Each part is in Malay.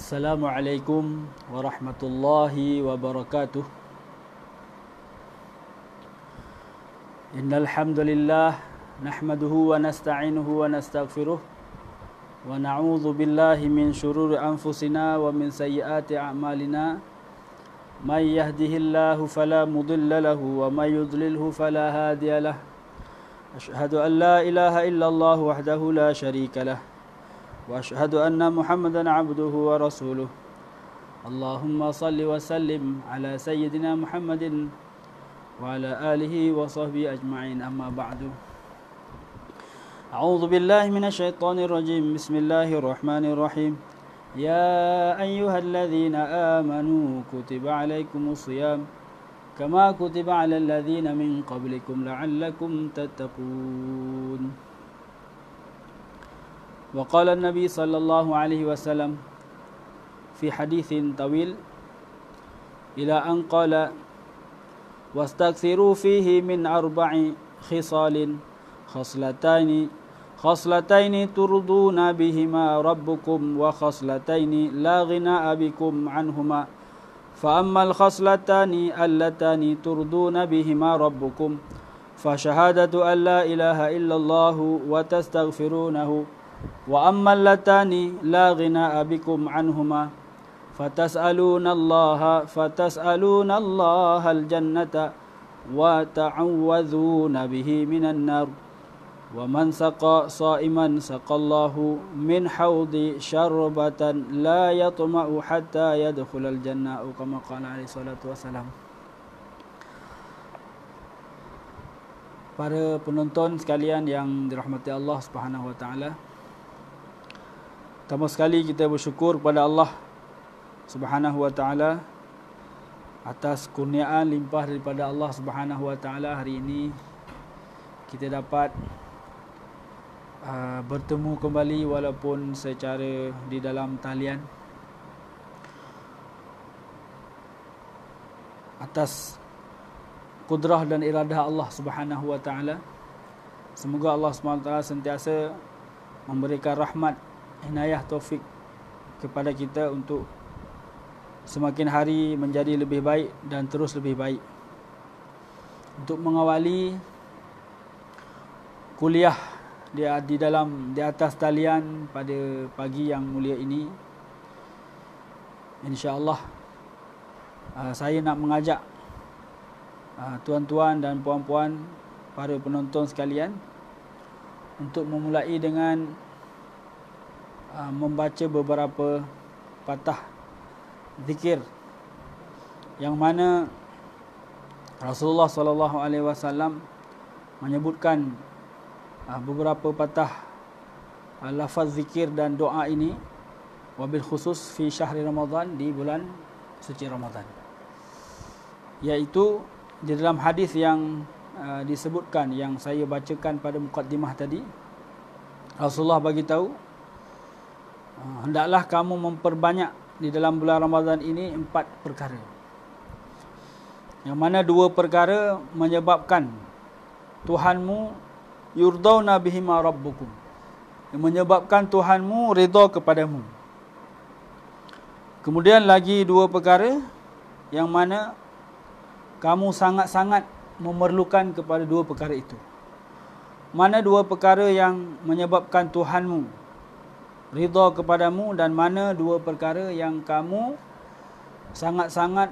Assalamualaikum warahmatullahi wabarakatuh. Innal hamdalillah nahmaduhu wa nasta'inuhu wa nastaghfiruh wa na'udzu billahi min shururi anfusina wa min sayyiati a'malina. May yahdihillahu fala mudilla lahu wa may yudlilhu fala hadiya lahu. Asyhadu an la ilaha illallah wahdahu la syarika lahu wa asyhadu anna Muhammadan abduhu wa rasuluh. Allahumma salli wa sallim ala sayyidina Muhammadin wa ala alihi wa sahbihi ajma'in, amma ba'du. A'udzu billahi minasy syaithanir rajim. Bismillahirrahmanirrahim. Ya ayyuhalladzina amanu kutiba alaikumus shiyam kama kutiba alal ladzina min qablikum la'allakum tattaqun. وقال النبي صلى الله عليه وسلم في حديث طويل إلى أن قال واستكثروا فيه من 4 خصال خصلتين ترضون بهما ربكم وخصلتين لا غناء بكم عنهما فأما الخصلتان اللتان ترضون بهما ربكم فشهادة أن لا إله إلا الله وتستغفرونه وأما اللتان لا غناء بكم عنهما فتسألون الله الجنة وتعوذون به من النار ومن سقى صائما سقى الله من حوض شربة لا يطمع حتى يدخل الجنة أو كما قال عليه الصلاة والسلام. Para penonton sekalian yang dirahmati Allah Subhanahu wa taala, pertama sekali kita bersyukur kepada Allah Subhanahu wa taala atas kurniaan limpah daripada Allah Subhanahu wa taala. Hari ini kita dapat bertemu kembali walaupun secara di dalam talian, atas kudrah dan iradah Allah Subhanahu wa taala. Semoga Allah Subhanahu wa taala sentiasa memberikan rahmat, inayah, taufik kepada kita untuk semakin hari menjadi lebih baik dan terus lebih baik. Untuk mengawali kuliah di atas talian pada pagi yang mulia ini, insya-Allah saya nak mengajak tuan-tuan dan puan-puan, para penonton sekalian, untuk memulai dengan membaca beberapa patah zikir yang mana Rasulullah sallallahu alaihi wasallam menyebutkan beberapa patah lafaz zikir dan doa ini, wabil khusus fi syahri Ramadan, di bulan suci Ramadan, iaitu di dalam hadis yang disebutkan, yang saya bacakan pada mukaddimah tadi. Rasulullah bagi tahu, hendaklah kamu memperbanyak di dalam bulan Ramadan ini 4 perkara, yang mana 2 perkara menyebabkan Tuhanmu yurdauna bihima rabbukum, yang menyebabkan Tuhanmu redha kepadamu. Kemudian lagi 2 perkara yang mana kamu sangat-sangat memerlukan kepada 2 perkara itu. Mana 2 perkara yang menyebabkan Tuhanmu ridha kepadamu, dan mana 2 perkara yang kamu sangat-sangat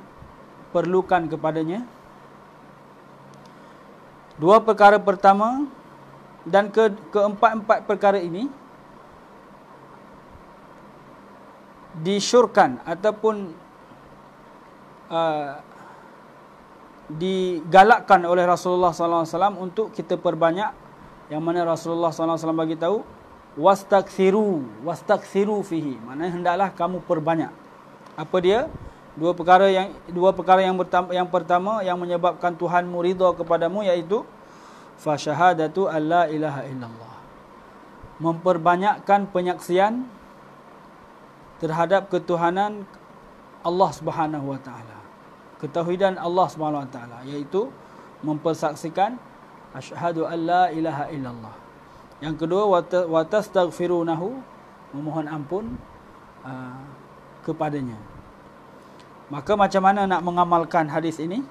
perlukan kepadanya. 2 perkara pertama dan keempat-empat perkara ini disyurkan ataupun digalakkan oleh Rasulullah sallallahu alaihi wasallam untuk kita perbanyak, yang mana Rasulullah sallallahu alaihi wasallam bagi tahu wastakthiru fihi, maknanya hendaklah kamu perbanyak. Apa dia? 2 perkara yang pertama yang menyebabkan Tuhanmu ridha kepadamu, iaitu fa syahadatu alla ilaha illallah, memperbanyakkan penyaksian terhadap ketuhanan Allah Subhanahu wa taala, ketauhidan Allah Subhanahu wa taala, iaitu mempersaksikan asyhadu alla ilaha illallah. Yang kedua, wa tastaghfirunahu, memohon ampun kepadanya. Maka macam mana nak mengamalkan hadis ini?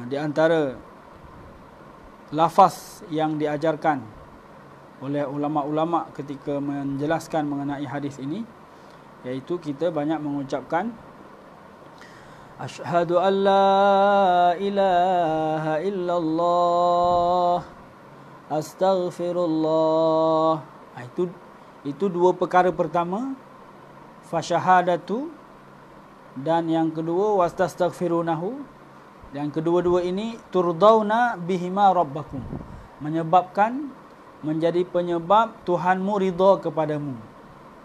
Di antara lafaz yang diajarkan oleh ulama-ulama ketika menjelaskan mengenai hadis ini, iaitu kita banyak mengucapkan Asyhadu an la ilaha illallah astaghfirullah. Itu dua perkara pertama, fasyahadatu, dan yang kedua wastastaghfirunahu. Dan kedua-dua ini turdauna bihima rabbakum, menyebabkan, menjadi penyebab Tuhanmu ridha kepadamu.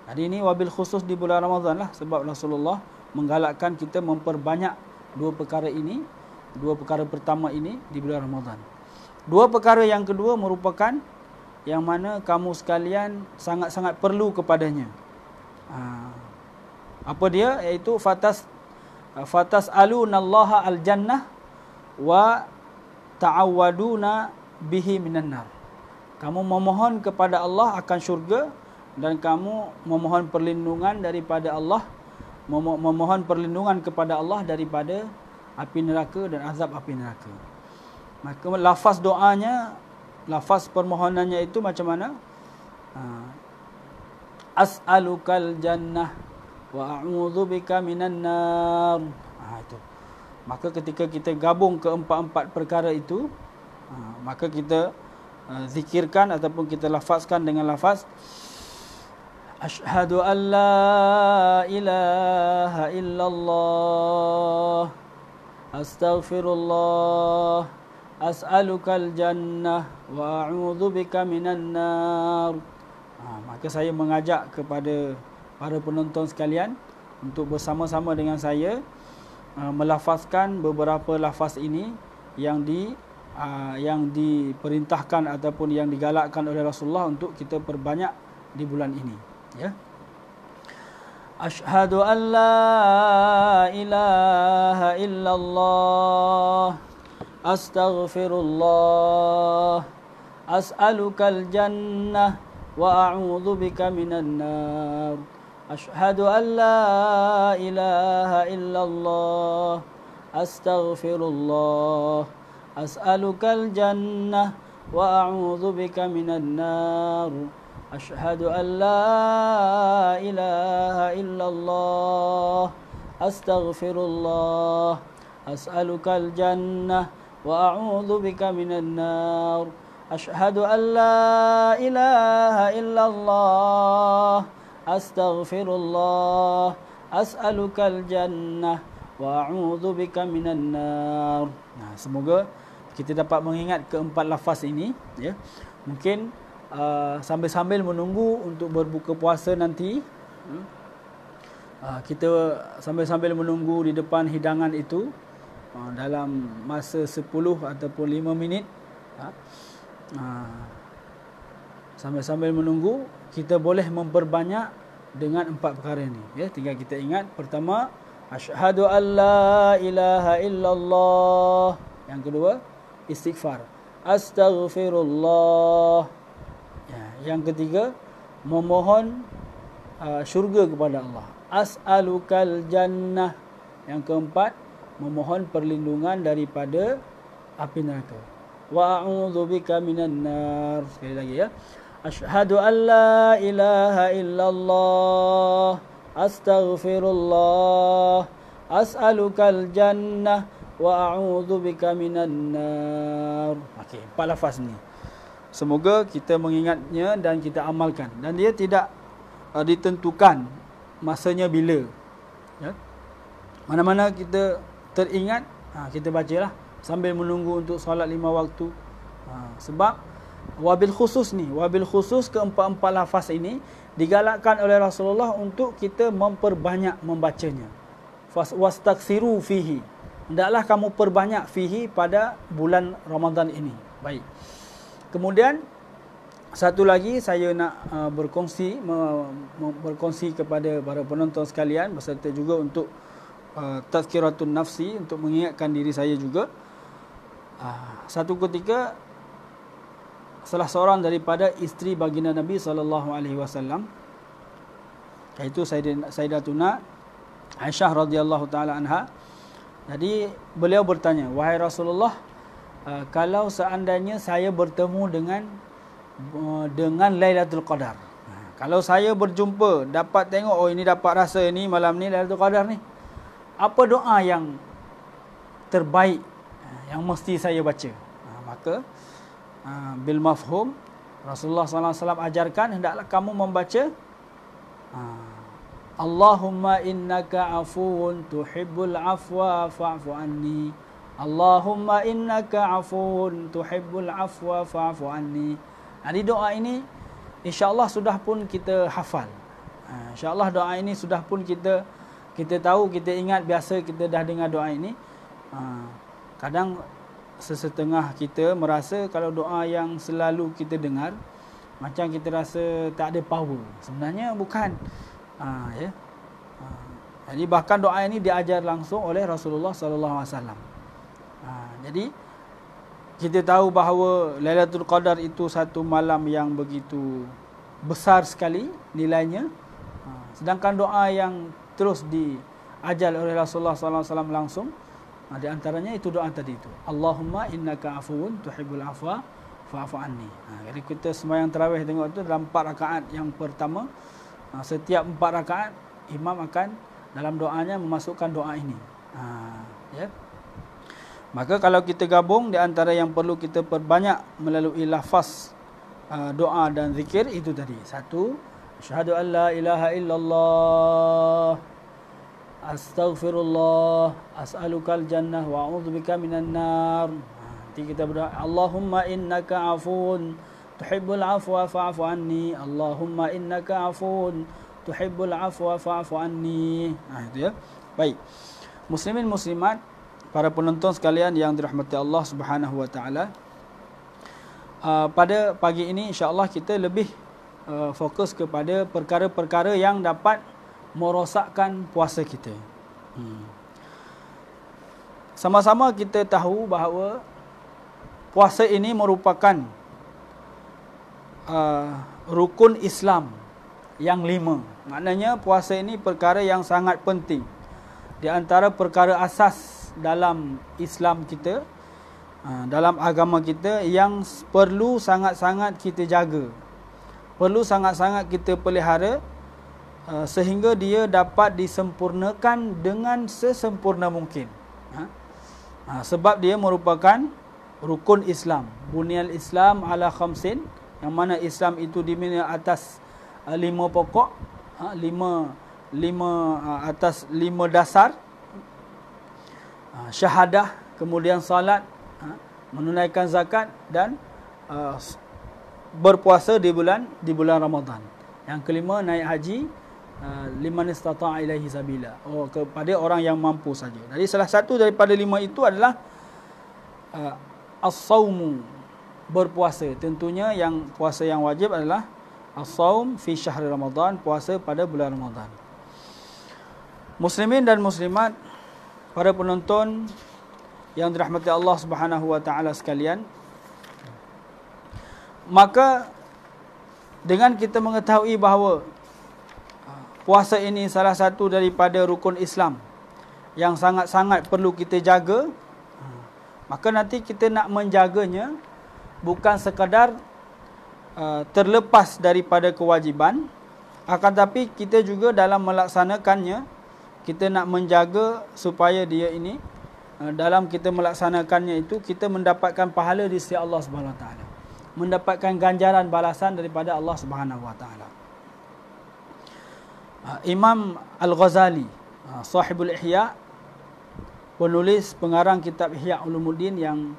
Jadi ini wabil khusus di bulan Ramadan lah, sebab Rasulullah menggalakkan kita memperbanyak dua perkara ini, dua perkara pertama ini di bulan Ramadan. Dua perkara yang kedua merupakan yang mana kamu sekalian sangat-sangat perlu kepadanya. Apa dia? Iaitu fatas alunallaha al-jannah wa ta'awwaduna bihi minan nar. Kamu memohon kepada Allah akan syurga, dan kamu memohon perlindungan daripada Allah, memohon perlindungan kepada Allah daripada api neraka dan azab api neraka. Maka lafaz doanya, lafaz permohonannya itu macam mana? As'alukal jannah wa a'udzubika minan nar. Itu. Maka ketika kita gabung keempat-empat perkara itu, maka kita zikirkan ataupun kita lafazkan dengan lafaz Asyhadu an la ilaha illallah astaghfirullah as'alukal jannah wa a'udzubika minan nar. Maka saya mengajak kepada para penonton sekalian untuk bersama-sama dengan saya melafazkan beberapa lafaz ini yang diperintahkan ataupun yang digalakkan oleh Rasulullah untuk kita perbanyak di bulan ini. Ya. Asyhadu an la ilaha illallah astaghfirullah as'alukal jannah wa a'udzubika minan nar. Asyhadu an la ilaha illallah astaghfirullah as'alukal jannah wa a'udzubika minan nar. Asyhadu an la ilaha illallah astaghfirullah as'alukal jannah wa a'udzubika minan nar. Asyhadu an la ilaha illallah astaghfirullah as'alukal jannah wa a'udzubika minan nar. Semoga kita dapat mengingat keempat lafaz ini, ya. Mungkin sambil-sambil menunggu untuk berbuka puasa nanti, kita sambil-sambil menunggu di depan hidangan itu, dalam masa 10 ataupun 5 minit, sambil-sambil menunggu, kita boleh memperbanyak dengan empat perkara ini, ya. Tinggal kita ingat, pertama, asyhadu an la ilaha illallah. Yang kedua, istighfar, astaghfirullah. Yang ketiga, memohon syurga kepada Allah, as'alukal jannah. Yang keempat, memohon perlindungan daripada api neraka, wa a'udzubika minan nar. Sekali lagi, ya. Asyhadu an la ilaha illallah astaghfirullah as'alukal jannah wa a'udzubika minan nar. Okey, empat lafaz ni. Semoga kita mengingatnya dan kita amalkan. Dan dia tidak ditentukan masanya bila, ya. Mana-mana kita teringat, kita bacalah sambil menunggu untuk solat 5 waktu. Sebab wabil khusus ni, wabil khusus keempat-empat lafaz ini digalakkan oleh Rasulullah untuk kita memperbanyak membacanya. Wastaksiru fihi. Hendaklah kamu perbanyak fihi pada bulan Ramadan ini. Baik. Kemudian satu lagi saya nak berkongsi kepada para penonton sekalian, beserta juga untuk tazkiratun nafsi, untuk mengingatkan diri saya juga. Satu ketika salah seorang daripada isteri baginda Nabi SAW iaitu Sayyidatuna Aisyah radhiyallahu taala anha. Jadi beliau bertanya, wahai Rasulullah, kalau seandainya saya bertemu dengan Lailatul Qadar, kalau saya berjumpa, dapat tengok, oh ini dapat rasa ni malam ni Lailatul Qadar ni, apa doa yang terbaik yang mesti saya baca? Maka bil mafhum Rasulullah SAW ajarkan, hendaklah kamu membaca Allahumma innaka afuwun tuhibbul afwa fa'fu anni. Allahumma innaka afuwun tuhibbul afwa fa'fu anni. Jadi doa ini insya-Allah sudah pun kita hafal. Insya-Allah doa ini sudah pun kita tahu, kita ingat, biasa kita dah dengar doa ini. Kadang sesetengah kita merasa kalau doa yang selalu kita dengar, macam kita rasa tak ada power. Sebenarnya bukan. Jadi bahkan doa ini diajar langsung oleh Rasulullah sallallahu alaihi wasallam. Jadi kita tahu bahawa Lailatul Qadar itu satu malam yang begitu besar sekali nilainya. Sedangkan doa yang terus diajar oleh Rasulullah sallallahu alaihi wasallam langsung, di antaranya itu doa tadi itu. Allahumma innaka afuwun tuhibbul afwa fa'fu anni. Jadi kita sembahyang tarawih tengok itu dalam 4 rakaat yang pertama, setiap 4 rakaat imam akan dalam doanya memasukkan doa ini. Ya. Maka kalau kita gabung, di antara yang perlu kita perbanyak melalui lafaz doa dan zikir itu tadi. 1, asyhadu an la ilaha illallah, astaghfirullah, as'alukal jannah wa a'udzubika minan nar. Nanti kita berdoa, Allahumma innaka afuwun tuhibbul afwa fa'fu anni. Allahumma innaka afuwun tuhibbul afwa fa'fu anni. Itu ya. Baik. Muslimin muslimat, para penonton sekalian yang dirahmati Allah Subhanahu wa taala. Pada pagi ini insya-Allah kita lebih fokus kepada perkara-perkara yang dapat merosakkan puasa kita. Sama-sama kita tahu bahawa puasa ini merupakan rukun Islam yang 5. Maknanya puasa ini perkara yang sangat penting. Di antara perkara asas dalam Islam kita, dalam agama kita, yang perlu sangat-sangat kita jaga, perlu sangat-sangat kita pelihara, sehingga dia dapat disempurnakan dengan sesempurna mungkin. Sebab dia merupakan rukun Islam. Bunyal Islam ala khamsin, yang mana Islam itu dibina atas 5 pokok, 5 dasar. Syahadah, kemudian salat, menunaikan zakat, dan berpuasa di bulan Ramadan. Yang kelima, naik haji, liman istata'a ilaihi sabila, kepada orang yang mampu saja. Jadi salah satu daripada 5 itu adalah as-saumu, berpuasa. Tentunya yang puasa yang wajib adalah as-saum fi syahri Ramadan, puasa pada bulan Ramadan. Muslimin dan muslimat, para penonton yang dirahmati Allah Subhanahu wa taala sekalian, maka dengan kita mengetahui bahawa puasa ini salah satu daripada rukun Islam yang sangat-sangat perlu kita jaga, maka nanti kita nak menjaganya bukan sekadar terlepas daripada kewajiban, akan tapi kita juga dalam melaksanakannya, kita nak menjaga supaya dia ini, dalam kita melaksanakannya itu, kita mendapatkan pahala di sisi Allah Subhanahu Wa Taala, mendapatkan ganjaran balasan daripada Allah Subhanahu Wa Taala. Imam Al-Ghazali, sahibul Ihya, penulis pengarang kitab Ihya Ulumuddin yang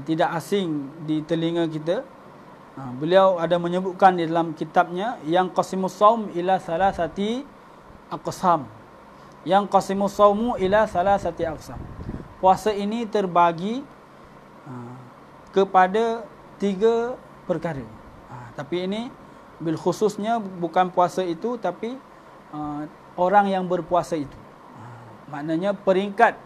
tidak asing di telinga kita, beliau ada menyebutkan di dalam kitabnya, yang qasimus saum ila salasati aqsam, yang qasimus saumu ila salasati aqsam. Puasa ini terbagi kepada 3 perkara. Tapi ini bil khususnya bukan puasa itu, tapi orang yang berpuasa itu. Maknanya peringkat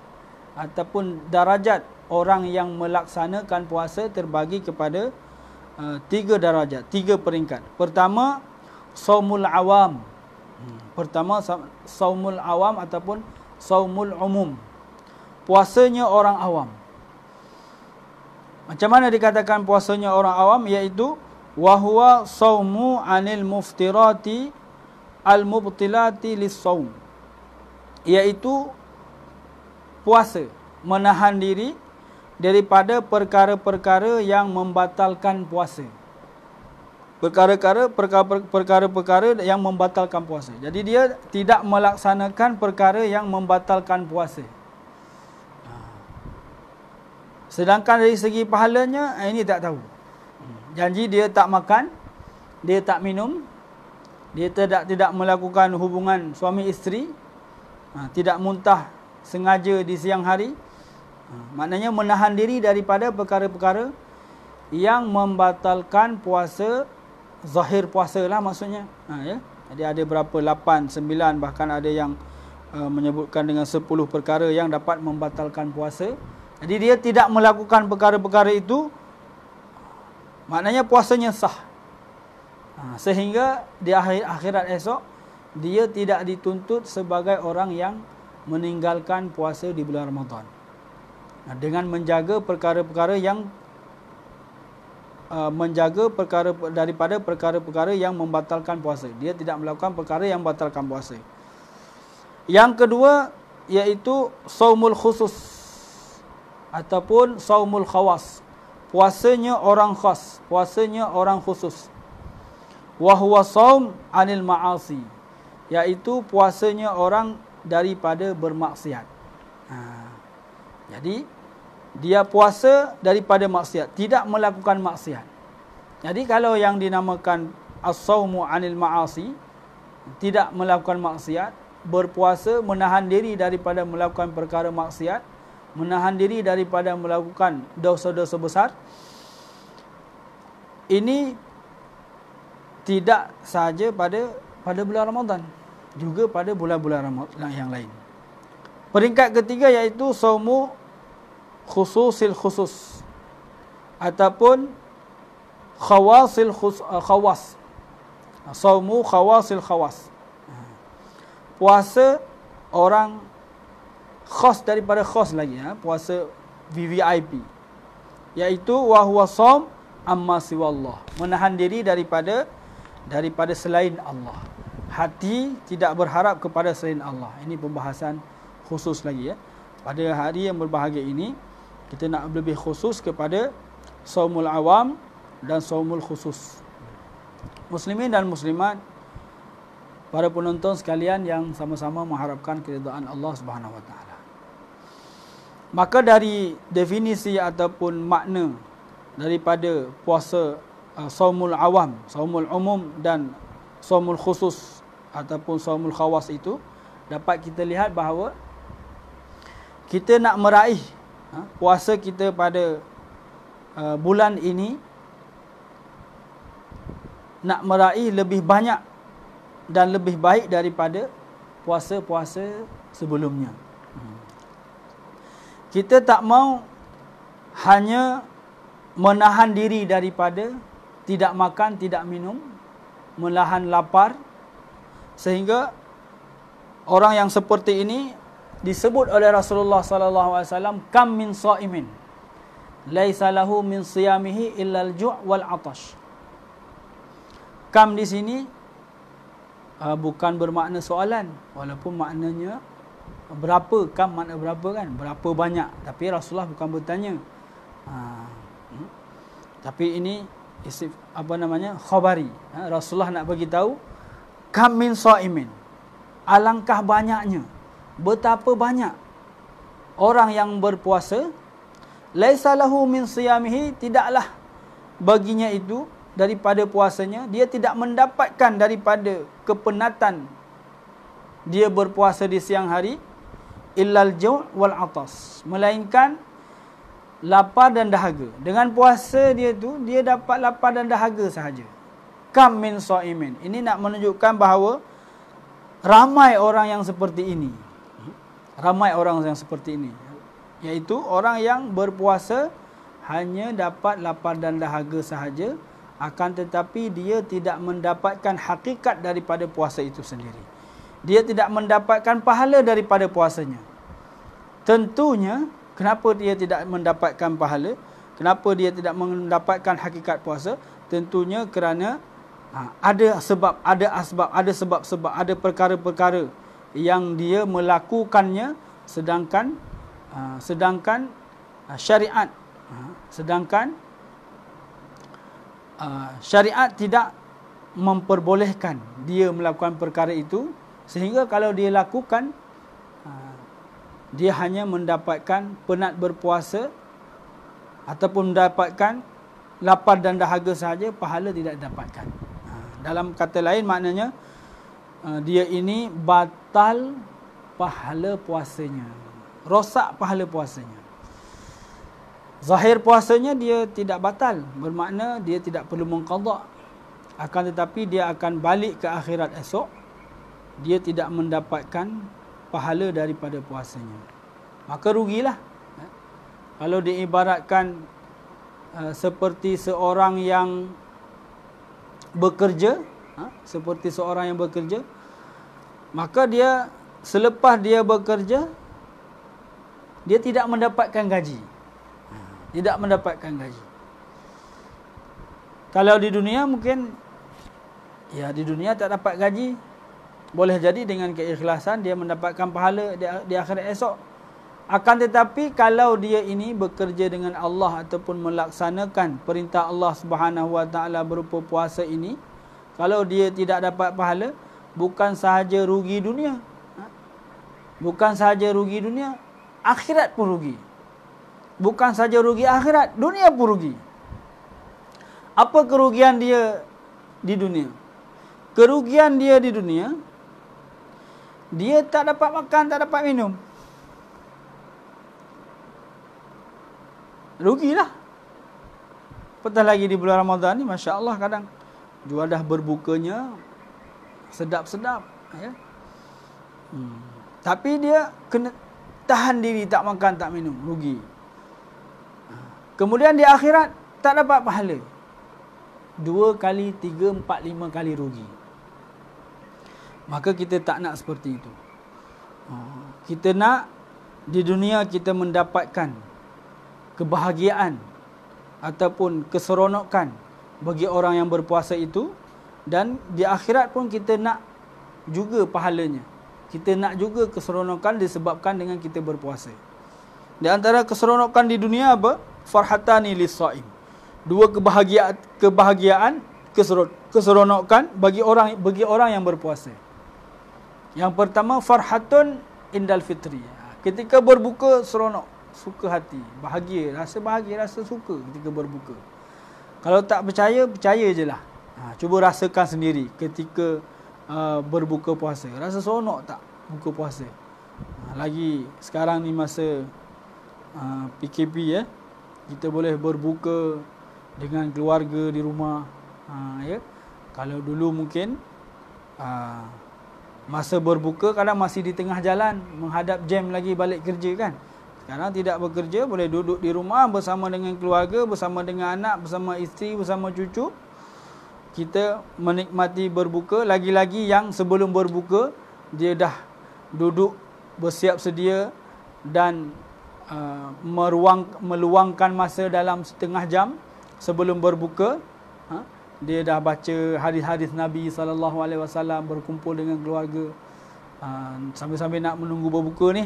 ataupun darajat orang yang melaksanakan puasa terbagi kepada 3 darajat, 3 peringkat. Pertama, saumul awam. Pertama, saumul awam ataupun saumul umum. Puasanya orang awam. Macam mana dikatakan puasanya orang awam? Iaitu wahwa saumu anil muftirati al-mubtilati lis-saum. Iaitu puasa, menahan diri daripada perkara-perkara yang membatalkan puasa. Perkara-perkara yang membatalkan puasa. Jadi dia tidak melaksanakan perkara yang membatalkan puasa. Sedangkan dari segi pahalanya, ini tak tahu. Janji dia tak makan, dia tak minum, dia tidak melakukan hubungan suami isteri, tidak muntah sengaja di siang hari. Maknanya menahan diri daripada perkara-perkara yang membatalkan puasa, zahir puasa lah maksudnya. Ya. Jadi ada berapa, 8, 9, bahkan ada yang menyebutkan dengan 10 perkara yang dapat membatalkan puasa. Jadi dia tidak melakukan perkara-perkara itu, maknanya puasanya sah. Sehingga di akhirat esok, dia tidak dituntut sebagai orang yang meninggalkan puasa di bulan Ramadan. Dengan menjaga perkara-perkara yang daripada perkara-perkara yang membatalkan puasa. Dia tidak melakukan perkara yang membatalkan puasa. Yang kedua, iaitu saumul khusus ataupun saumul khawas. Puasanya orang khas, puasanya orang khusus. Wa huwa saum anil ma'asi, iaitu puasanya orang daripada bermaksiat. Jadi dia puasa daripada maksiat, tidak melakukan maksiat. Jadi kalau yang dinamakan as-saumu anil ma'asi, tidak melakukan maksiat, berpuasa menahan diri daripada melakukan perkara maksiat, menahan diri daripada melakukan dosa-dosa besar, ini tidak sahaja pada bulan Ramadan, juga pada bulan-bulan Ramadan yang lain. Peringkat ketiga iaitu saumu khususil khusus ataupun khawasil khawas. Saumu khawasil khawas. Puasa orang khas daripada khas lagi, puasa VVIP, iaitu wa huwa shaum amma siwallah, menahan diri daripada selain Allah. Hati tidak berharap kepada selain Allah. Ini pembahasan khusus lagi, ya. Pada hari yang berbahagia ini, kita nak lebih khusus kepada saumul awam dan saumul khusus. Muslimin dan muslimat, para penonton sekalian yang sama-sama mengharapkan keridaan Allah Subhanahu wa taala. Maka dari definisi ataupun makna daripada puasa saumul awam, saumul umum dan saumul khusus ataupun saumul khawas itu, dapat kita lihat bahawa kita nak meraih puasa kita pada bulan ini, nak meraih lebih banyak dan lebih baik daripada puasa-puasa sebelumnya. Kita tak mau hanya menahan diri daripada tidak makan, tidak minum, menahan lapar, sehingga orang yang seperti ini disebut oleh Rasulullah sallallahu alaihi wasallam, kam min shaimin laisa lahu min siyamihi illa al-ju' wal 'atash. Kam di sini bukan bermakna soalan, walaupun maknanya berapa, kam makna berapa kan, berapa banyak, tapi Rasulullah bukan bertanya. Tapi ini khabari. Rasulullah nak bagi tahu, kam min shaimin, alangkah banyaknya, betapa banyak orang yang berpuasa, laisa lahu min siyamihi, tidaklah baginya itu daripada puasanya, dia tidak mendapatkan daripada kepenatan dia berpuasa di siang hari, illal ju' wal 'atas, melainkan lapar dan dahaga. Dengan puasa dia tu, dia dapat lapar dan dahaga sahaja. Kam min shaimin, ini nak menunjukkan bahawa ramai orang yang seperti ini. Ramai orang yang seperti ini, iaitu orang yang berpuasa hanya dapat lapar dan dahaga sahaja, akan tetapi dia tidak mendapatkan hakikat daripada puasa itu sendiri. Dia tidak mendapatkan pahala daripada puasanya. Tentunya, kenapa dia tidak mendapatkan pahala? Kenapa dia tidak mendapatkan hakikat puasa? Tentunya kerana ada sebab, ada asbab, ada sebab-sebab, ada perkara-perkara yang dia melakukannya sedangkan syariat syariat tidak memperbolehkan dia melakukan perkara itu, sehingga kalau dia lakukan dia hanya mendapatkan penat berpuasa ataupun mendapatkan lapar dan dahaga sahaja, pahala tidak didapatkan. Dalam kata lain maknanya dia ini batal pahala puasanya, rosak pahala puasanya. Zahir puasanya dia tidak batal, bermakna dia tidak perlu mengqadha. Akan tetapi dia akan balik ke akhirat esok, dia tidak mendapatkan pahala daripada puasanya. Maka rugilah. Kalau diibaratkan seperti seorang yang bekerja, maka dia selepas dia bekerja, dia tidak mendapatkan gaji. Tidak mendapatkan gaji. Kalau di dunia mungkin, ya di dunia tak dapat gaji, boleh jadi dengan keikhlasan dia mendapatkan pahala di akhirat esok. Akan tetapi kalau dia ini bekerja dengan Allah ataupun melaksanakan perintah Allah Subhanahu Wa Taala berupa puasa ini, kalau dia tidak dapat pahala, bukan sahaja rugi dunia, bukan sahaja rugi dunia, akhirat pun rugi. Bukan saja rugi akhirat, dunia pun rugi. Apa kerugian dia di dunia? Kerugian dia di dunia, dia tak dapat makan, tak dapat minum. Rugilah. Apatah lagi di bulan Ramadan ni, Masya Allah kadang juadah berbukanya sedap-sedap. Ya? Tapi dia kena tahan diri, tak makan, tak minum. Rugi. Kemudian di akhirat tak dapat pahala. 2 kali, 3, 4, 5 kali rugi. Maka kita tak nak seperti itu. Kita nak di dunia kita mendapatkan kebahagiaan ataupun keseronokan bagi orang yang berpuasa itu, dan di akhirat pun kita nak juga pahalanya. Kita nak juga keseronokan disebabkan dengan kita berpuasa. Di antara keseronokan di dunia apa? Farhatani lis-shaim. 2 kebahagiaan, keseronokan bagi orang yang berpuasa. Yang pertama, farhatun indal fitri. Ketika berbuka seronok, suka hati, bahagia, rasa suka ketika berbuka. Kalau tak percaya je lah. Cuba rasakan sendiri ketika berbuka puasa. Rasa seronok tak buka puasa? Lagi sekarang ni masa PKP ya. Kita boleh berbuka dengan keluarga di rumah. Ya. Kalau dulu mungkin masa berbuka kadang masih di tengah jalan, menghadap jam lagi balik kerja kan. Sekarang tidak bekerja, boleh duduk di rumah bersama dengan keluarga, bersama dengan anak, bersama isteri, bersama cucu. Kita menikmati berbuka. Lagi-lagi yang sebelum berbuka dia dah duduk bersiap sedia dan meluangkan masa dalam setengah jam sebelum berbuka. Dia dah baca hadis-hadis Nabi SAW, berkumpul dengan keluarga. Sambil-sambil nak menunggu berbuka ni,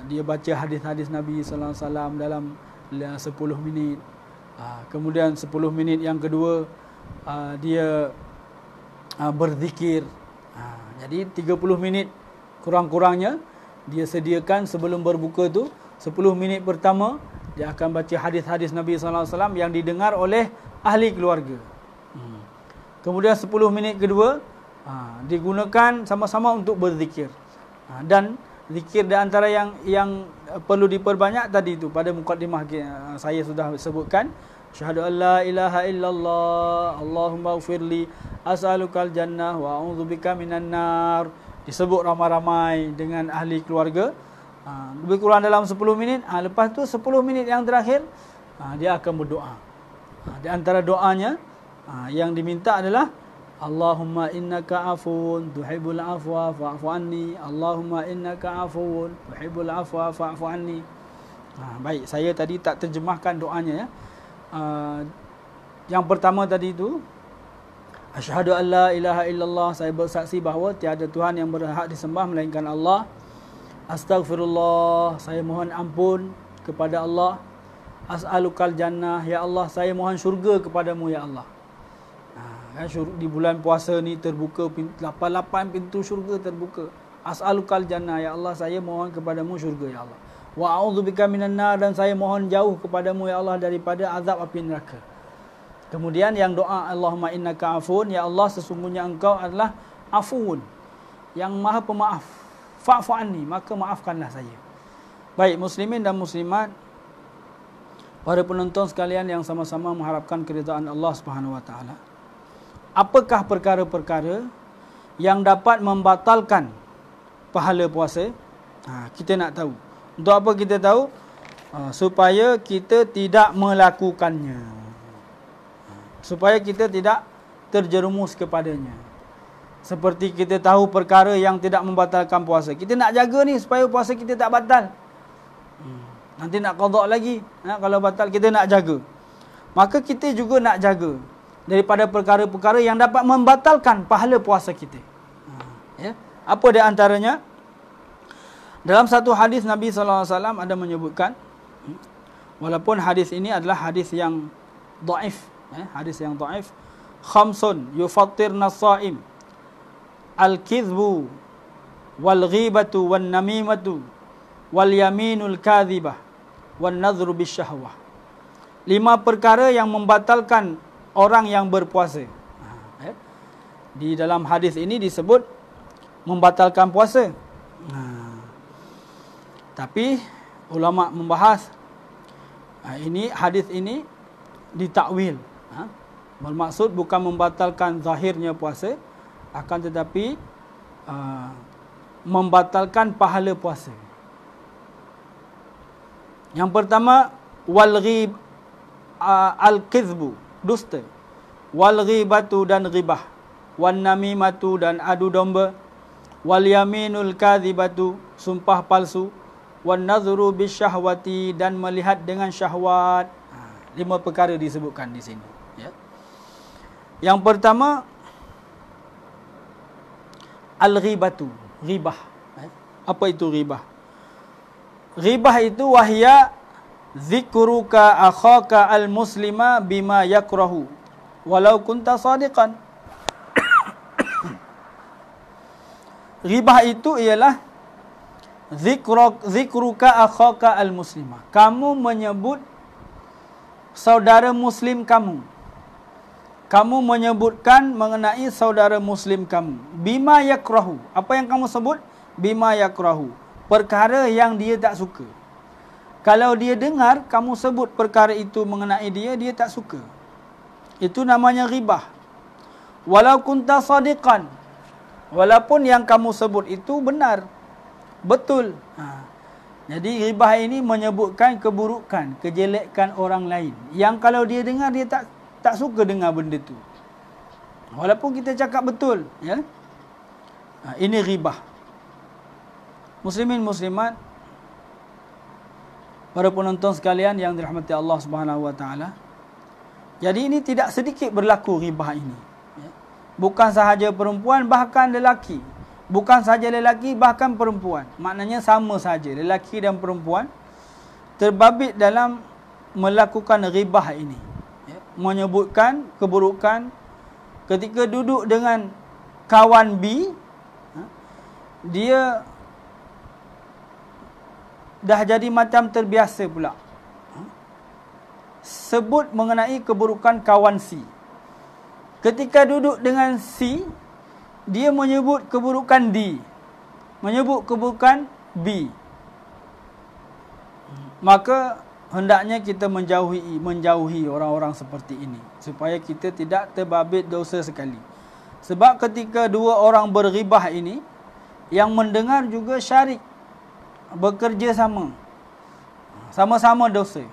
dia baca hadis-hadis Nabi SAW dalam 10 minit. Kemudian 10 minit yang kedua dia berzikir. Jadi 30 minit kurang-kurangnya dia sediakan sebelum berbuka tu. 10 minit pertama dia akan baca hadis-hadis Nabi SAW yang didengar oleh ahli keluarga. Kemudian 10 minit kedua digunakan sama-sama untuk berzikir. Dan zikir di antara yang perlu diperbanyak tadi itu pada mukadimah saya sudah sebutkan. Syahadu an la ilaha illallah, Allahumma ghfirli, as'alukal jannah wa a'udzubika minan nar. Disebut ramai-ramai dengan ahli keluarga. Lebih kurang dalam 10 minit. Lepas tu 10 minit yang terakhir dia akan berdoa. Di antara doanya yang diminta adalah Allahumma innaka afun tuhibbul afwa fa'fu anni. Allahumma innaka afun tuhibbul afwa fa'fu anni. Baik, saya tadi tak terjemahkan doanya ya. Yang pertama tadi itu asyhadu an la ilaha illallah, saya bersaksi bahawa tiada Tuhan yang berhak disembah melainkan Allah. Astaghfirullah, saya mohon ampun kepada Allah. As'alukal jannah, ya Allah saya mohon syurga kepadamu ya Allah. Di bulan puasa ni terbuka 88 pintu syurga terbuka. As'alukal jannah, ya Allah saya mohon kepadamu syurga ya Allah. Wa a'udzubika minan nar, dan saya mohon jauh kepadamu ya Allah daripada azab api neraka. Kemudian yang doa Allahumma innaka afun, ya Allah sesungguhnya engkau adalah afun, yang maha pemaaf. Fa'fu anni, maka maafkanlah saya. Baik muslimin dan muslimat, para penonton sekalian yang sama-sama mengharapkan keridaan Allah Subhanahu wa taala. Apakah perkara-perkara yang dapat membatalkan pahala puasa? Kita nak tahu. Untuk apa kita tahu? Supaya kita tidak melakukannya. Supaya kita tidak terjerumus kepadanya. Seperti kita tahu perkara yang tidak membatalkan puasa. Kita nak jaga ni supaya puasa kita tak batal. Nanti nak qada lagi. Kalau batal kita nak jaga. Maka kita juga nak jaga daripada perkara-perkara yang dapat membatalkan pahala puasa kita. Ya. Apa di antaranya? Dalam satu hadis Nabi SAW ada menyebutkan, walaupun hadis ini adalah hadis yang dhaif, hadis yang dhaif, khamsun yufattirna as-saim, al-kidhbu wal ghibatu wan namimatu wal yaminul kadhibah wan nadhru bisyahwah. 5 perkara yang membatalkan orang yang berpuasa. Di dalam hadis ini disebut membatalkan puasa. Tapi ulama membahas ini hadis ini ditakwil. Bermaksud bukan membatalkan zahirnya puasa, akan tetapi membatalkan pahala puasa. Yang pertama wal-ghib al-kizbu, dusta, wal ghibatu dan ghibah, wan namimatu dan adu domba, wal yaminul kadzibatu sumpah palsu, wan nadhru bisyahwati dan melihat dengan syahwat. 5 perkara disebutkan di sini ya. Yang pertama al ghibatu, ghibah. Apa itu ghibah? Ghibah itu wahya zikruka akhaka al-muslima bima yakrahu walau kunta sadiqan. Ghibah itu ialah zikruka akhaka al-muslima. Kamu menyebut saudara muslim kamu. Kamu menyebutkan mengenai saudara muslim kamu. Bima yakrahu. Apa yang kamu sebut? Bima yakrahu. Perkara yang dia tak suka. Kalau dia dengar kamu sebut perkara itu mengenai dia, dia tak suka. Itu namanya ghibah. Walau kunta sadiqan. Walaupun yang kamu sebut itu benar, betul. Jadi ghibah ini menyebutkan keburukan, kejelekan orang lain. Yang kalau dia dengar, dia tak suka dengar benda itu. Walaupun kita cakap betul. Ya? Ini ghibah. Muslimin muslimat, para penonton sekalian yang dirahmati Allah Subhanahu wa taala. Jadi ini tidak sedikit berlaku ghibah ini. Bukan sahaja perempuan, bahkan lelaki. Bukan sahaja lelaki, bahkan perempuan. Maknanya sama saja, lelaki dan perempuan terbabit dalam melakukan ghibah ini. Menyebutkan keburukan ketika duduk dengan kawan B, dia dah jadi macam terbiasa pula sebut mengenai keburukan kawan C. Ketika duduk dengan C, dia menyebut keburukan D, menyebut keburukan B. Maka hendaknya kita menjauhi orang-orang seperti ini supaya kita tidak terbabit dosa sekali. Sebab ketika 2 orang berghibah ini, yang mendengar juga syarik, bekerja sama, sama-sama dosa.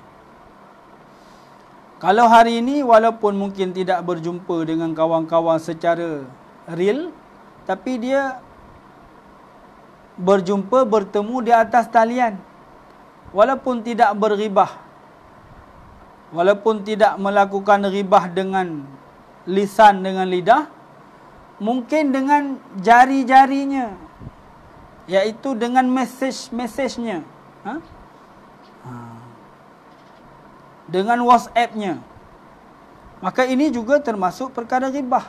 Kalau hari ini walaupun mungkin tidak berjumpa dengan kawan-kawan secara real, tapi dia berjumpa, bertemu di atas talian. Walaupun tidak berghibah, walaupun tidak melakukan ghibah dengan lisan, dengan lidah, mungkin dengan jari-jarinya, iaitu dengan mesej-mesejnya, dengan WhatsApp-nya. Maka ini juga termasuk perkara ghibah.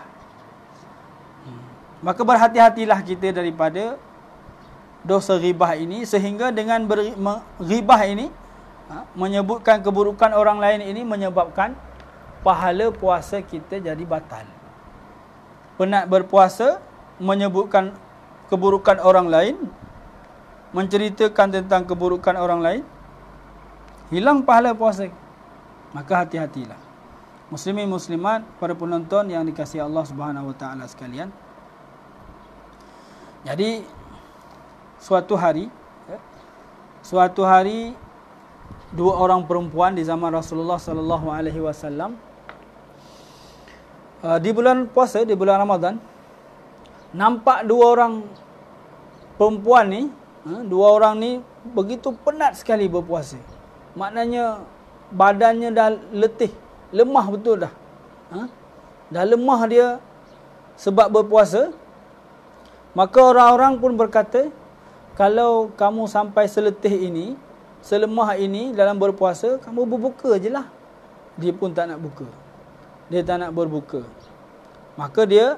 Maka berhati-hatilah kita daripada dosa ghibah ini, sehingga dengan ghibah ini, menyebutkan keburukan orang lain ini, menyebabkan pahala puasa kita jadi batal. Penat berpuasa, menyebutkan keburukan orang lain, menceritakan tentang keburukan orang lain, hilang pahala puasa. Maka hati-hatilah. Muslimin muslimat, para penonton yang dikasihi Allah Subhanahu wa taala sekalian. Jadi suatu hari dua orang perempuan di zaman Rasulullah sallallahu alaihi wasallam, di bulan puasa, di bulan Ramadan, nampak dua orang perempuan ni, dua orang ni begitu penat sekali berpuasa. Maknanya badannya dah letih, lemah betul dah. Dah lemah dia sebab berpuasa. Maka orang-orang pun berkata, kalau kamu sampai seletih ini, selemah ini dalam berpuasa, kamu berbuka je lah. Dia pun tak nak buka. Dia tak nak berbuka. Maka dia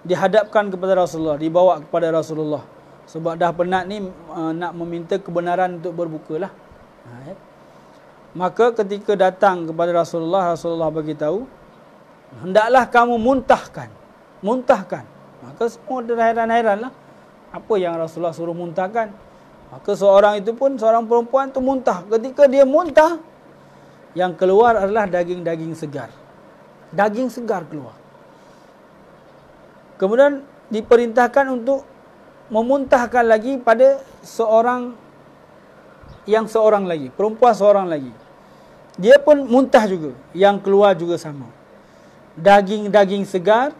dihadapkan kepada Rasulullah, dibawa kepada Rasulullah. Sebab dah penat ni, nak meminta kebenaran untuk berbuka lah. Maka ketika datang kepada Rasulullah, Rasulullah beritahu, hendaklah kamu muntahkan. Muntahkan. Maka semua terheran-heran lah. Apa yang Rasulullah suruh muntahkan? Maka seorang perempuan tu muntah. Ketika dia muntah, yang keluar adalah daging-daging segar. Daging segar keluar. Kemudian diperintahkan untuk memuntahkan lagi pada seorang lagi. Perempuan seorang lagi. Dia pun muntah juga. Yang keluar juga sama. Daging-daging segar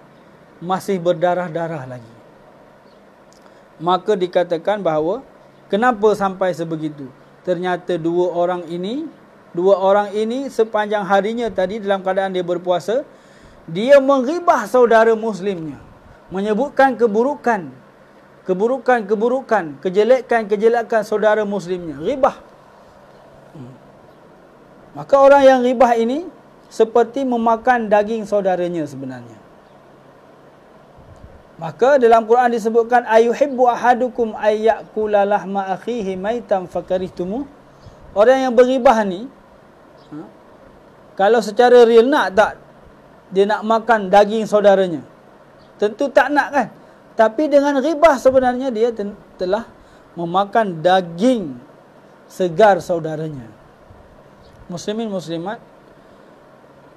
masih berdarah-darah lagi. Maka dikatakan bahawa kenapa sampai sebegitu? Ternyata dua orang ini sepanjang harinya tadi dalam keadaan dia berpuasa, dia menghibah saudara muslimnya, menyebutkan keburukan, kejelekan saudara muslimnya. Ghibah. Maka orang yang ghibah ini seperti memakan daging saudaranya sebenarnya. Maka dalam Quran disebutkan, ayuhibbu ahadukum ayyakula lahma akhihi maitan fakarihtumu. Orang yang berghibah ni, kalau secara real nak tak dia nak makan daging saudaranya? Tentu tak nak kan? Tapi dengan ghibah sebenarnya dia telah memakan daging segar saudaranya. Muslimin muslimat,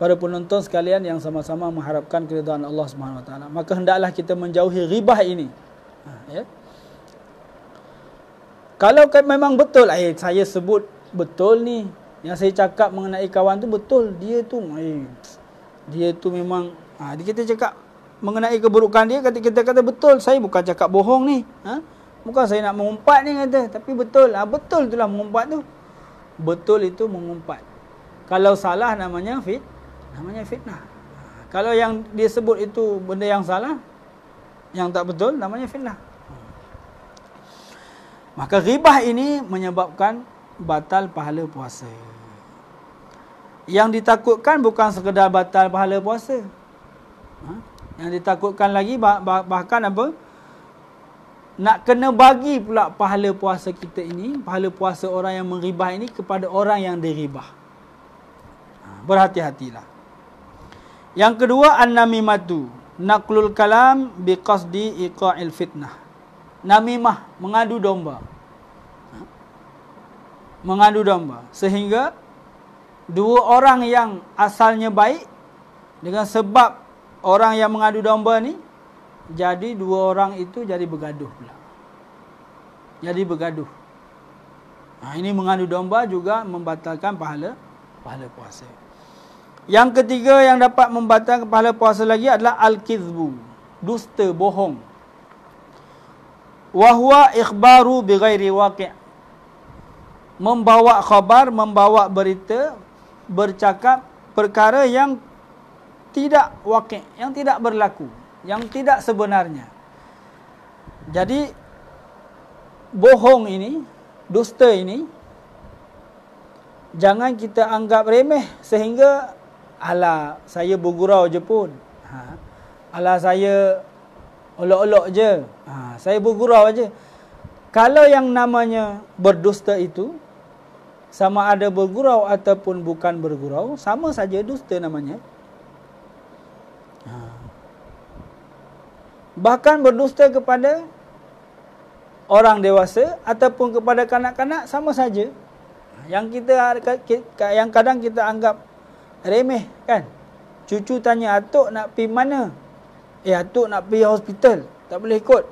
para penonton sekalian yang sama-sama mengharapkan keridhaan Allah Subhanahu wa taala, maka hendaklah kita menjauhi ghibah ini. Ya. Kalau memang betul, saya sebut betul ni, yang saya cakap mengenai kawan tu betul, dia tu memang kita cakap mengenai keburukan dia, kita kata betul, saya bukan cakap bohong ni. Bukan saya nak mengumpat ni kata, tapi betul. Betul itulah mengumpat tu. Betul itu mengumpat. Kalau salah namanya fitnah. Kalau yang dia sebut itu benda yang salah, yang tak betul, namanya fitnah. Maka ghibah ini menyebabkan batal pahala puasa. Yang ditakutkan bukan sekadar batal pahala puasa. Yang ditakutkan lagi bahkan apa? Nak kena bagi pula pahala puasa kita ini, pahala puasa orang yang menghibah ini kepada orang yang diribah. Berhati-hatilah. Yang kedua, an-namimatu, naqlul kalam biqasdi iqa'il fitnah. Namimah, mengadu domba. Mengadu domba. Sehingga dua orang yang asalnya baik, dengan sebab orang yang mengadu domba ni, jadi dua orang itu jadi bergaduh pula. Jadi bergaduh. Ini mengadu domba juga membatalkan pahala puasa. Yang ketiga yang dapat membatalkan pahala puasa lagi adalah al-kizbu, dusta, bohong. Wa huwa ikhbaru bighairi waqi', membawa khabar, membawa berita, bercakap perkara yang tidak waqi', yang tidak berlaku, yang tidak sebenarnya. Jadi bohong ini, dusta ini, jangan kita anggap remeh sehingga alah saya bergurau je pun. Alah saya olok-olok je. Saya bergurau je. Kalau yang namanya berdusta itu, sama ada bergurau ataupun bukan bergurau, sama saja dusta namanya. Bahkan berdusta kepada orang dewasa ataupun kepada kanak-kanak sama saja. Yang yang kadang kita anggap remeh kan. Cucu tanya, atuk nak pergi mana? Atuk nak pergi hospital, tak boleh ikut.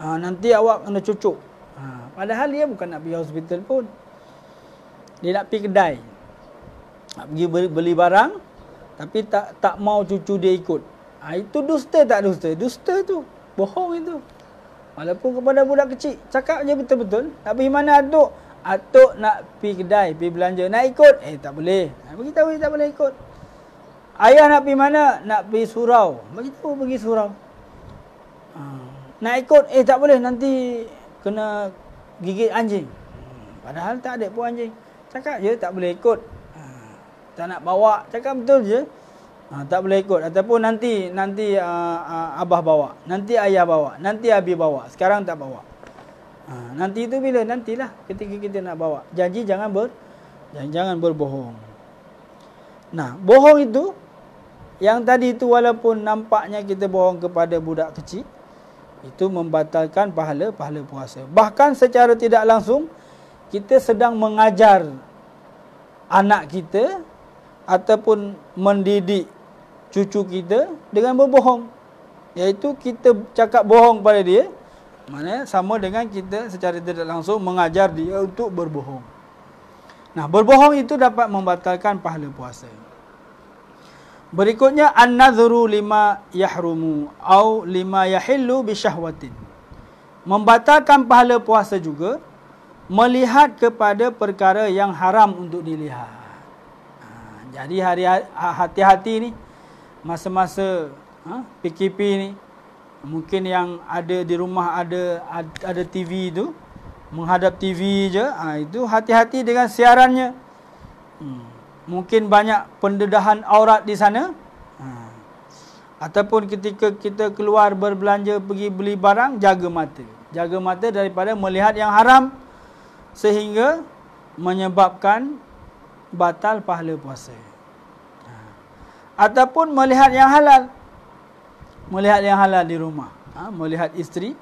Nanti awak kena cucuk. Padahal dia bukan nak pergi hospital pun. Dia nak pergi kedai, nak pergi beli barang, tapi tak mau cucu dia ikut. Itu dusta tak dusta? Dusta tu, bohong itu. Walaupun kepada budak kecil, cakap je betul-betul. Nak pergi mana atuk? Atuk nak pergi kedai, pergi belanja. Nak ikut? Tak boleh. Beritahu dia tak boleh ikut. Ayah nak pergi mana? Nak pergi surau. Beritahu pergi surau. Nak ikut? Tak boleh, nanti kena gigit anjing. Padahal tak ada pun anjing. Cakap je tak boleh ikut. Tak nak bawa, cakap betul je. Tak boleh ikut. Ataupun nanti abah bawa, nanti ayah bawa, nanti abi bawa. Sekarang tak bawa. Nanti itu bila? Nantilah ketika kita nak bawa. Janji jangan berbohong. Nah, bohong itu yang tadi itu walaupun nampaknya kita bohong kepada budak kecil, itu membatalkan pahala puasa. Bahkan secara tidak langsung kita sedang mengajar anak kita ataupun mendidik cucu kita dengan berbohong. Iaitu kita cakap bohong pada dia, maknanya sama dengan kita secara tidak langsung mengajar dia untuk berbohong. Nah, berbohong itu dapat membatalkan pahala puasa. Berikutnya, an-nadhru lima yahrumu au lima yahillu bisyahwatin. Membatalkan pahala puasa juga melihat kepada perkara yang haram untuk dilihat. Jadi hati-hati ni, masa-masa PKP ni, mungkin yang ada di rumah ada TV tu, menghadap TV je, itu hati-hati dengan siarannya. Mungkin banyak pendedahan aurat di sana. Ataupun ketika kita keluar berbelanja, pergi beli barang, jaga mata. Jaga mata daripada melihat yang haram sehingga menyebabkan batal pahala puasa. Ataupun melihat yang halal. Melihat yang halal di rumah. Melihat isteri.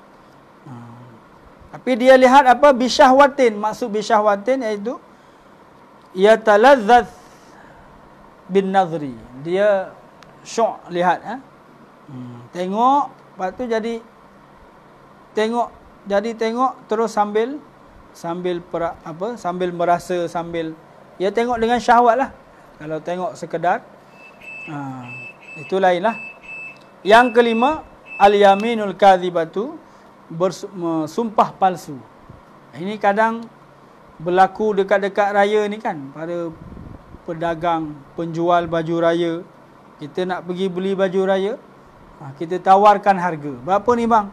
Tapi dia lihat apa? Bisyahwatin. Maksud bisyahwatin iaitu yataladzaz bin nadhri. Dia syok lihat. Tengok. Lepas tu jadi tengok terus sambil merasa, sambil dia tengok dengan syahwat lah. Kalau tengok sekedar, itu lain lah. Yang kelima, al-yaminul kadhibatu, sumpah palsu. Ini kadang berlaku dekat-dekat raya ni kan, para pedagang, penjual baju raya. Kita nak pergi beli baju raya, kita tawarkan harga. Berapa ni bang?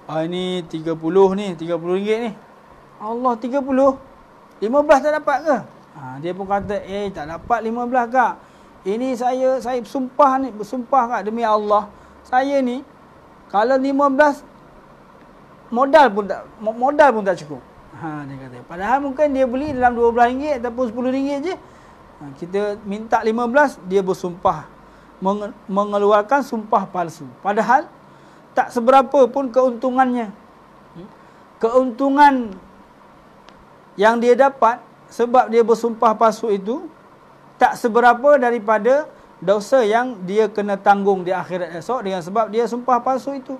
Ini 30 ni, RM30 ni. Allah, 30? 15 tak dapat ke? Dia pun kata, tak dapat 15 kak. Ini saya bersumpah kak demi Allah. Saya ni, kalau 15, modal pun tak cukup. Dia kata. Padahal mungkin dia beli dalam RM12 ataupun RM10 je. Kita minta 15, dia bersumpah. Mengeluarkan sumpah palsu. Padahal, tak seberapa pun keuntungannya. Keuntungan yang dia dapat sebab dia bersumpah palsu itu tak seberapa daripada dosa yang dia kena tanggung di akhirat esok dengan sebab dia sumpah palsu itu.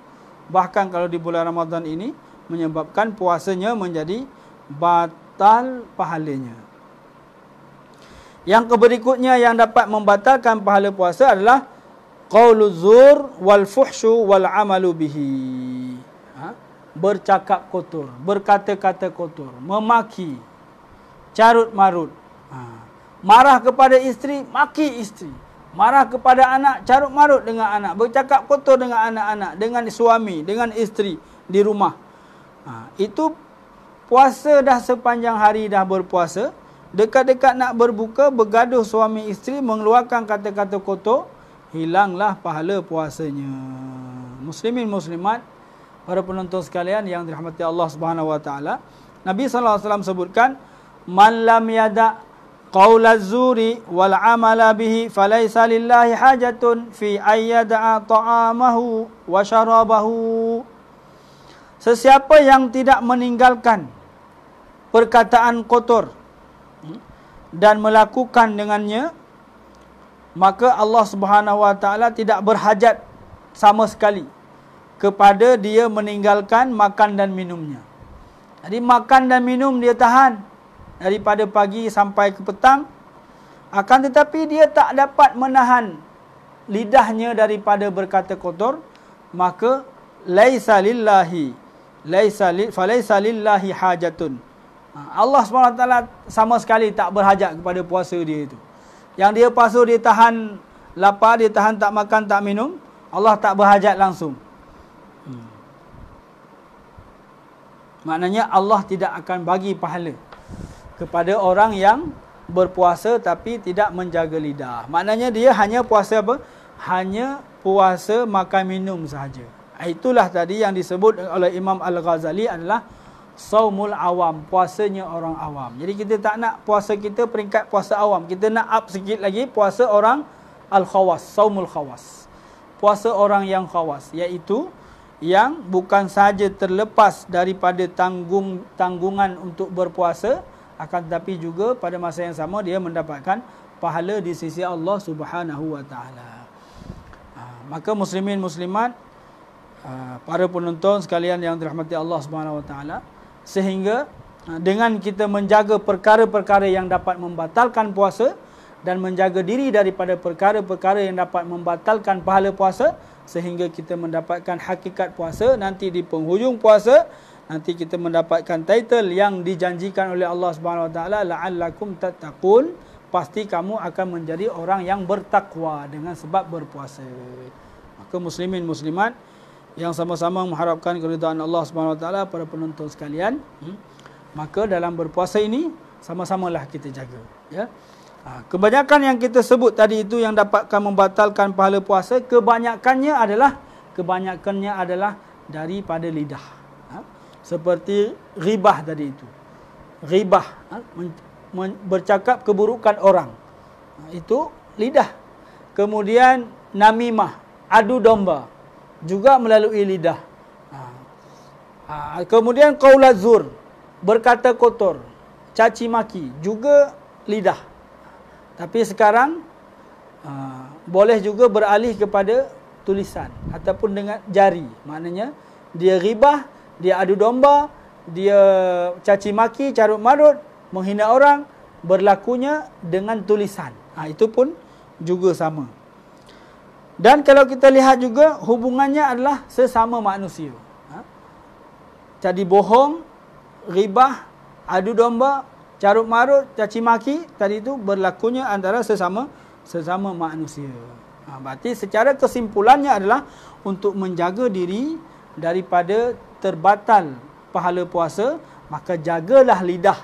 Bahkan kalau di bulan Ramadan ini menyebabkan puasanya menjadi batal pahalanya. Yang berikutnya yang dapat membatalkan pahala puasa adalah qauluz zur wal fuhsyu wal amalu bihi. Bercakap kotor, berkata-kata kotor, memaki, carut marut. Marah kepada isteri, maki isteri. Marah kepada anak, carut marut dengan anak. Bercakap kotor dengan anak-anak, dengan suami, dengan isteri di rumah. Itu puasa dah sepanjang hari dah berpuasa. Dekat-dekat nak berbuka, bergaduh suami isteri, mengeluarkan kata-kata kotor, hilanglah pahala puasanya. Muslimin muslimat, para penonton sekalian yang dirahmati Allah Subhanahu wa taala, Nabi sallallahu alaihi wasallam sebutkan, man lam yada qaulaz zuri wal amala bihi falaysa lillahi hajatun fi ayyada'a ta'amahu wa syarabahu. Sesiapa yang tidak meninggalkan perkataan kotor dan melakukan dengannya, maka Allah Subhanahu wa taala tidak berhajat sama sekali kepada dia meninggalkan makan dan minumnya. Jadi makan dan minum dia tahan daripada pagi sampai ke petang, akan tetapi dia tak dapat menahan lidahnya daripada berkata kotor, maka laisa lillahi hajatun. Allah SWT sama sekali tak berhajat kepada puasa dia itu. Yang dia puasa, dia tahan lapar, dia tahan tak makan, tak minum, Allah tak berhajat langsung. Maknanya Allah tidak akan bagi pahala kepada orang yang berpuasa tapi tidak menjaga lidah. Maknanya dia hanya puasa apa? Hanya puasa makan minum sahaja. Itulah tadi yang disebut oleh Imam Al-Ghazali adalah saumul awam, puasanya orang awam. Jadi kita tak nak puasa kita peringkat puasa awam. Kita nak up sikit lagi puasa orang al-khawas, saumul khawas. Puasa orang yang khawas, iaitu yang bukan sahaja terlepas daripada tanggungan untuk berpuasa, akan tetapi juga pada masa yang sama dia mendapatkan pahala di sisi Allah Subhanahu wa taala. Maka muslimin muslimat, para penonton sekalian yang dirahmati Allah Subhanahu wa taala, sehingga dengan kita menjaga perkara-perkara yang dapat membatalkan puasa dan menjaga diri daripada perkara-perkara yang dapat membatalkan pahala puasa, sehingga kita mendapatkan hakikat puasa, nanti di penghujung puasa nanti kita mendapatkan title yang dijanjikan oleh Allah Subhanahu wa taala, la'allakum tattaqun, pasti kamu akan menjadi orang yang bertakwa dengan sebab berpuasa. Maka muslimin muslimat yang sama-sama mengharapkan keridhaan Allah Subhanahu wa taala, para penonton sekalian, maka dalam berpuasa ini sama-samalah kita jaga, ya. Kebanyakan yang kita sebut tadi itu yang dapatkan membatalkan pahala puasa, kebanyakannya adalah daripada lidah. Seperti ghibah tadi itu. Ghibah, bercakap keburukan orang. Itu lidah. Kemudian namimah, adu domba, juga melalui lidah. Kemudian qaulaz zur, berkata kotor, caci maki, juga lidah. Tapi sekarang boleh juga beralih kepada tulisan ataupun dengan jari. Maknanya dia ghibah, dia adu domba, dia caci maki, carut marut, menghina orang, berlakunya dengan tulisan. Itu pun juga sama. Dan kalau kita lihat juga hubungannya adalah sesama manusia. Jadi bohong, ghibah, adu domba, carut marut, caci maki, tadi itu berlakunya antara sesama manusia. Berarti secara kesimpulannya adalah untuk menjaga diri daripada terbatal pahala puasa, maka jagalah lidah.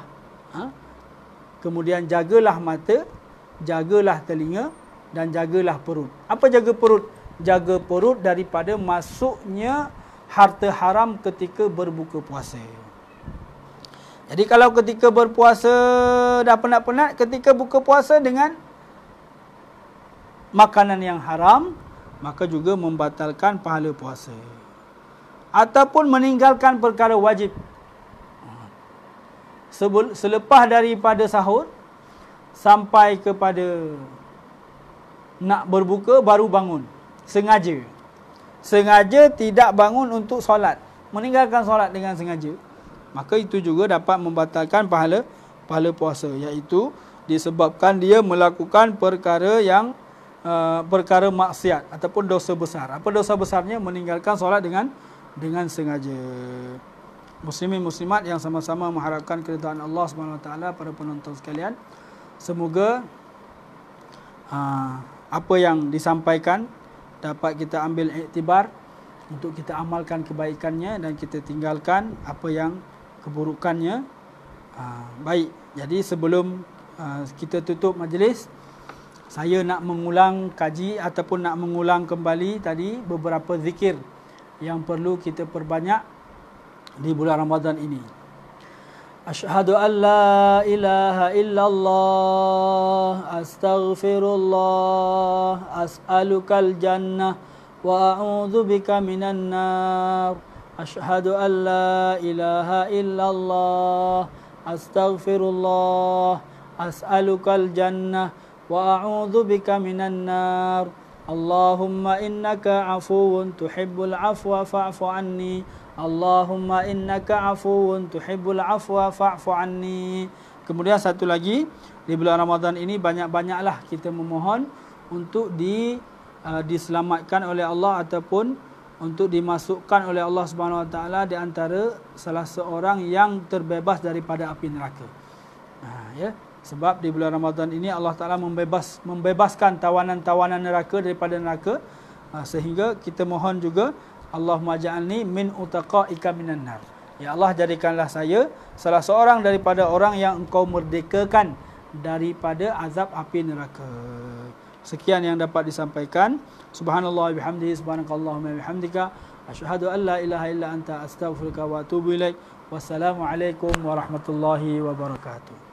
Kemudian jagalah mata, jagalah telinga, dan jagalah perut. Apa jaga perut? Jaga perut daripada masuknya harta haram ketika berbuka puasa. Jadi kalau ketika berpuasa dah penat-penat, ketika buka puasa dengan makanan yang haram, maka juga membatalkan pahala puasa. Ataupun meninggalkan perkara wajib. Selepas daripada sahur sampai kepada nak berbuka baru bangun. Sengaja tidak bangun untuk solat. Meninggalkan solat dengan sengaja. Maka itu juga dapat membatalkan pahala puasa, iaitu disebabkan dia melakukan perkara yang perkara maksiat ataupun dosa besar. Apa dosa besarnya? Meninggalkan solat dengan sengaja. Muslimin muslimat yang sama-sama mengharapkan keridhaan Allah Subhanahu Wa Taala, para penonton sekalian, semoga apa yang disampaikan dapat kita ambil iktibar untuk kita amalkan kebaikannya dan kita tinggalkan apa yang keburukannya. Baik, jadi sebelum kita tutup majlis, saya nak mengulang kaji ataupun nak mengulang kembali tadi beberapa zikir yang perlu kita perbanyak di bulan Ramadan ini. Asyhadu an la ilaha illallah, astaghfirullah, as'alukal jannah wa a'udzu bika minan nar. Asyhadu an la ilaha illallah, astaghfirullah, as'alukal jannah wa a'udzu bika minan nar. Allahumma innaka afuwun tuhibbul afwa fa'fu anni. Allahumma innaka afuwun tuhibbul afwa fa'fu anni. Kemudian satu lagi, di bulan Ramadan ini banyak-banyaklah kita memohon untuk diselamatkan oleh Allah ataupun untuk dimasukkan oleh Allah Subhanahu Wa Taala di antara salah seorang yang terbebas daripada api neraka. Ya. Sebab di bulan Ramadan ini Allah Ta'ala membebaskan tawanan-tawanan neraka daripada neraka, sehingga kita mohon juga, Allahumma ja'alni min utaqaika minan nar. Ya Allah, jadikanlah saya salah seorang daripada orang yang Engkau merdekakan daripada azab api neraka. Sekian yang dapat disampaikan. Subhanallah bihamdihi, subhanakallahumma bihamdika, asyhadu an la ilaha illa anta, astaghfiruka wa atubu ilaik. Wassalamualaikum warahmatullahi wabarakatuh.